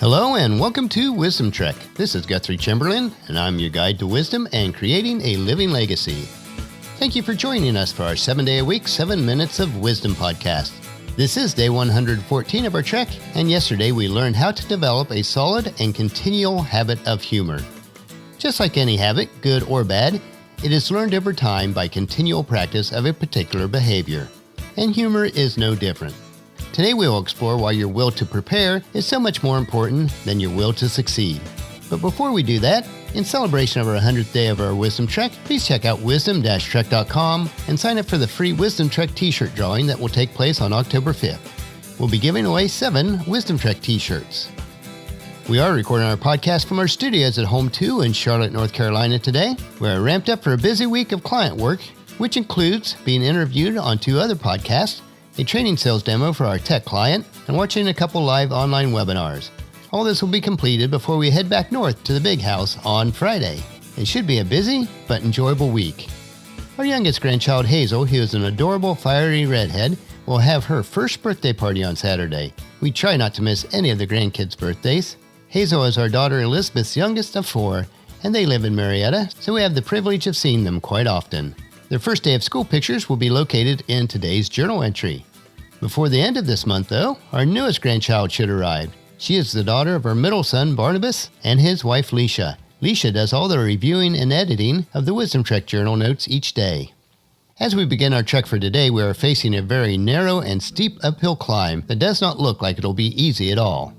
Hello and welcome to Wisdom Trek. This is Guthrie Chamberlain, and I'm your guide to wisdom and creating a living legacy. Thank you for joining us for our 7-day-a-week, 7 Minutes of Wisdom podcast. This is day 114 of our trek, and yesterday we learned how to develop a solid and continual habit of humor. Just like any habit, good or bad, it is learned over time by continual practice of a particular behavior. And humor is no different. Today we will explore why your will to prepare is so much more important than your will to succeed. But before we do that, in celebration of our 100th day of our Wisdom Trek, please check out wisdom-trek.com and sign up for the free Wisdom Trek t-shirt drawing that will take place on October 5th. We'll be giving away 7 Wisdom Trek t-shirts. We are recording our podcast from our studios at Home 2 in Charlotte, North Carolina today. We are ramped up for a busy week of client work, which includes being interviewed on 2 other podcasts, a training sales demo for our tech client, and watching a couple live online webinars. All this will be completed before we head back north to the big house on Friday. It should be a busy but enjoyable week. Our youngest grandchild, Hazel, who is an adorable, fiery redhead, will have her first birthday party on Saturday. We try not to miss any of the grandkids' birthdays. Hazel is our daughter Elizabeth's youngest of 4, and they live in Marietta, so we have the privilege of seeing them quite often. Their first day of school pictures will be located in today's journal entry. Before the end of this month, though, our newest grandchild should arrive. She is the daughter of our middle son, Barnabas, and his wife, Leisha. Leisha does all the reviewing and editing of the Wisdom Trek journal notes each day. As we begin our trek for today, we are facing a very narrow and steep uphill climb that does not look like it'll be easy at all.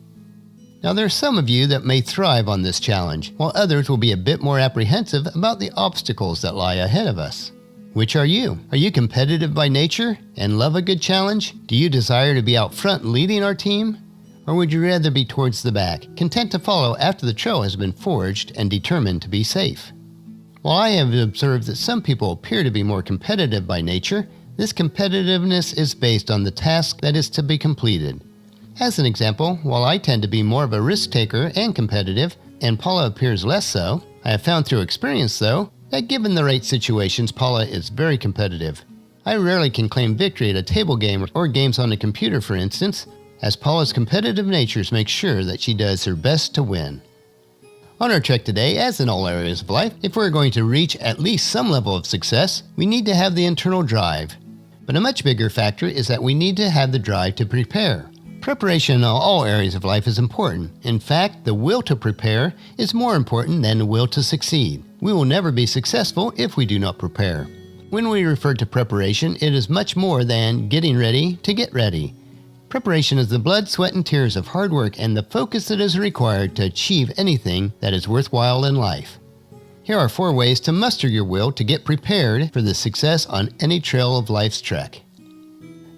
Now, there are some of you that may thrive on this challenge, while others will be a bit more apprehensive about the obstacles that lie ahead of us. Which are you? Are you competitive by nature and love a good challenge? Do you desire to be out front leading our team? Or would you rather be towards the back, content to follow after the trail has been forged and determined to be safe? While I have observed that some people appear to be more competitive by nature, this competitiveness is based on the task that is to be completed. As an example, while I tend to be more of a risk taker and competitive, and Paula appears less so, I have found through experience, though, that given the right situations, Paula is very competitive. I rarely can claim victory at a table game or games on the computer, for instance, as Paula's competitive nature makes sure that she does her best to win. On our trek today, as in all areas of life, if we're going to reach at least some level of success, we need to have the internal drive. But a much bigger factor is that we need to have the drive to prepare. Preparation in all areas of life is important. In fact, the will to prepare is more important than the will to succeed. We will never be successful if we do not prepare. When we refer to preparation, it is much more than getting ready to get ready. Preparation is the blood, sweat, and tears of hard work and the focus that is required to achieve anything that is worthwhile in life. Here are 4 ways to muster your will to get prepared for the success on any trail of life's trek.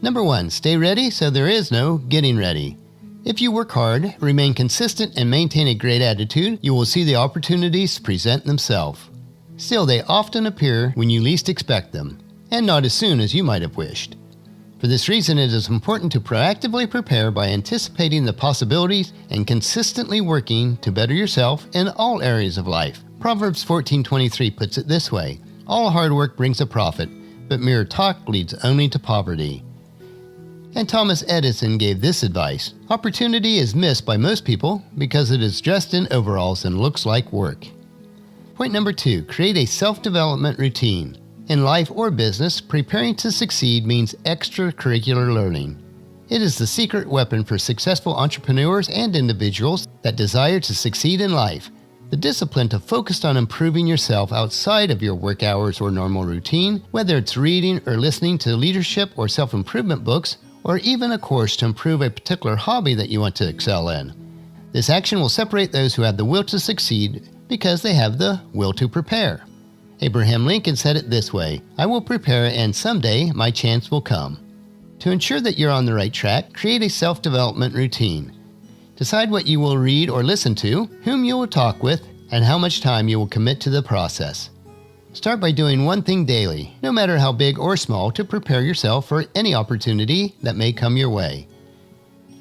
Number 1, stay ready so there is no getting ready. If you work hard, remain consistent, and maintain a great attitude, you will see the opportunities present themselves. Still, they often appear when you least expect them, and not as soon as you might have wished. For this reason, it is important to proactively prepare by anticipating the possibilities and consistently working to better yourself in all areas of life. Proverbs 14:23 puts it this way: all hard work brings a profit, but mere talk leads only to poverty. And Thomas Edison gave this advice: opportunity is missed by most people because it is dressed in overalls and looks like work. Point number 2, create a self-development routine. In life or business, preparing to succeed means extracurricular learning. It is the secret weapon for successful entrepreneurs and individuals that desire to succeed in life. The discipline to focus on improving yourself outside of your work hours or normal routine, whether it's reading or listening to leadership or self-improvement books, or even a course to improve a particular hobby that you want to excel in. This action will separate those who have the will to succeed because they have the will to prepare. Abraham Lincoln said it this way: I will prepare and someday my chance will come. To ensure that you're on the right track, create a self-development routine. Decide what you will read or listen to, whom you will talk with, and how much time you will commit to the process. Start by doing one thing daily, no matter how big or small, to prepare yourself for any opportunity that may come your way.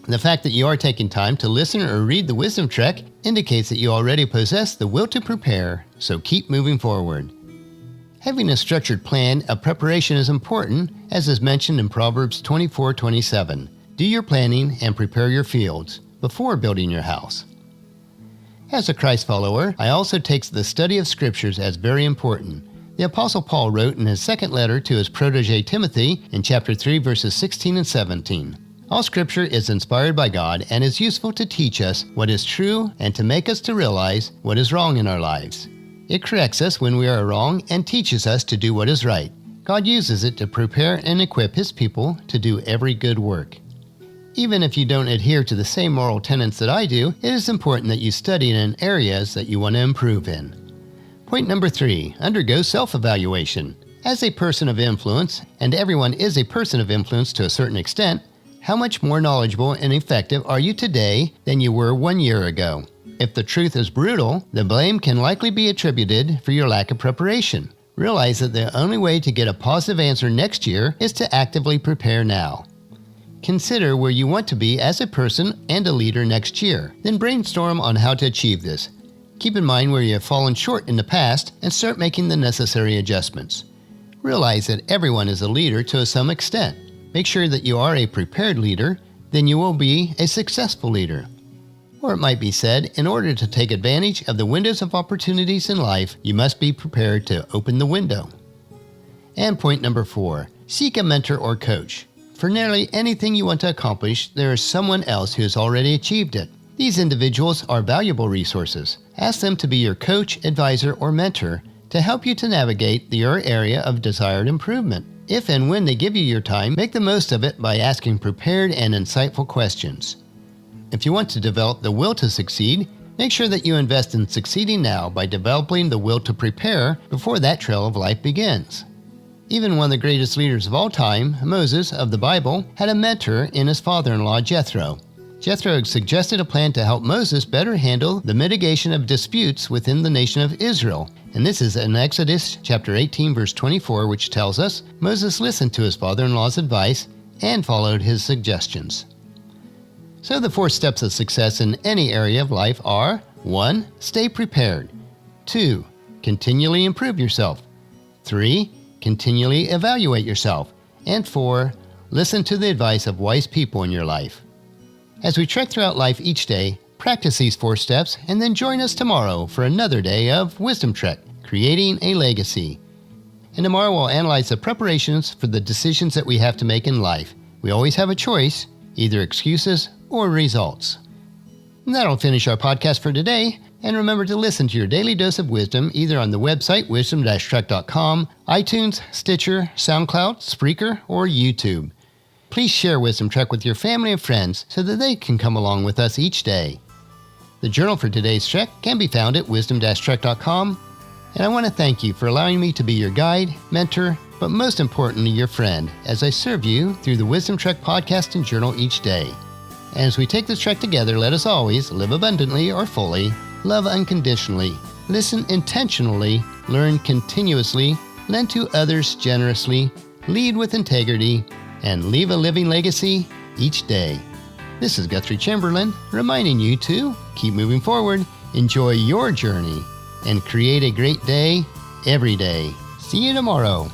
The fact that you are taking time to listen or read the Wisdom Trek indicates that you already possess the will to prepare, so keep moving forward. Having a structured plan of preparation is important, as is mentioned in Proverbs 24:27. Do your planning and prepare your fields before building your house. As a Christ follower, I also take the study of scriptures as very important. The Apostle Paul wrote in his second letter to his protege Timothy in chapter 3, verses 16 and 17. All scripture is inspired by God and is useful to teach us what is true and to make us to realize what is wrong in our lives. It corrects us when we are wrong and teaches us to do what is right. God uses it to prepare and equip His people to do every good work. Even if you don't adhere to the same moral tenets that I do, it is important that you study in areas that you want to improve in. Point number 3, undergo self-evaluation. As a person of influence, and everyone is a person of influence to a certain extent, how much more knowledgeable and effective are you today than you were 1 year ago? If the truth is brutal, the blame can likely be attributed for your lack of preparation. Realize that the only way to get a positive answer next year is to actively prepare now. Consider where you want to be as a person and a leader next year, then brainstorm on how to achieve this. Keep in mind where you have fallen short in the past and start making the necessary adjustments. Realize that everyone is a leader to some extent. Make sure that you are a prepared leader, then you will be a successful leader. Or it might be said, in order to take advantage of the windows of opportunities in life, you must be prepared to open the window. And point number 4, seek a mentor or coach. For nearly anything you want to accomplish, there is someone else who has already achieved it. These individuals are valuable resources. Ask them to be your coach, advisor, or mentor to help you to navigate your area of desired improvement. If and when they give you your time, make the most of it by asking prepared and insightful questions. If you want to develop the will to succeed, make sure that you invest in succeeding now by developing the will to prepare before that trail of life begins. Even one of the greatest leaders of all time, Moses of the Bible, had a mentor in his father-in-law Jethro. Jethro suggested a plan to help Moses better handle the mitigation of disputes within the nation of Israel. And this is in Exodus chapter 18, verse 24, which tells us Moses listened to his father-in-law's advice and followed his suggestions. So the 4 steps of success in any area of life are: 1. Stay prepared. 2. Continually improve yourself. 3. Continually evaluate yourself. And 4. Listen to the advice of wise people in your life. As we trek throughout life each day, practice these 4 steps and then join us tomorrow for another day of Wisdom Trek, Creating a Legacy. And tomorrow we'll analyze the preparations for the decisions that we have to make in life. We always have a choice, either excuses or results. And that'll finish our podcast for today. And remember to listen to your daily dose of wisdom either on the website wisdom-trek.com, iTunes, Stitcher, SoundCloud, Spreaker, or YouTube. Please share Wisdom Trek with your family and friends so that they can come along with us each day. The journal for today's trek can be found at wisdom-trek.com. And I want to thank you for allowing me to be your guide, mentor, but most importantly, your friend, as I serve you through the Wisdom Trek podcast and journal each day. And as we take this trek together, let us always live abundantly or fully, love unconditionally, listen intentionally, learn continuously, lend to others generously, lead with integrity, and leave a living legacy each day. This is Guthrie Chamberlain, reminding you to keep moving forward, enjoy your journey, and create a great day every day. See you tomorrow.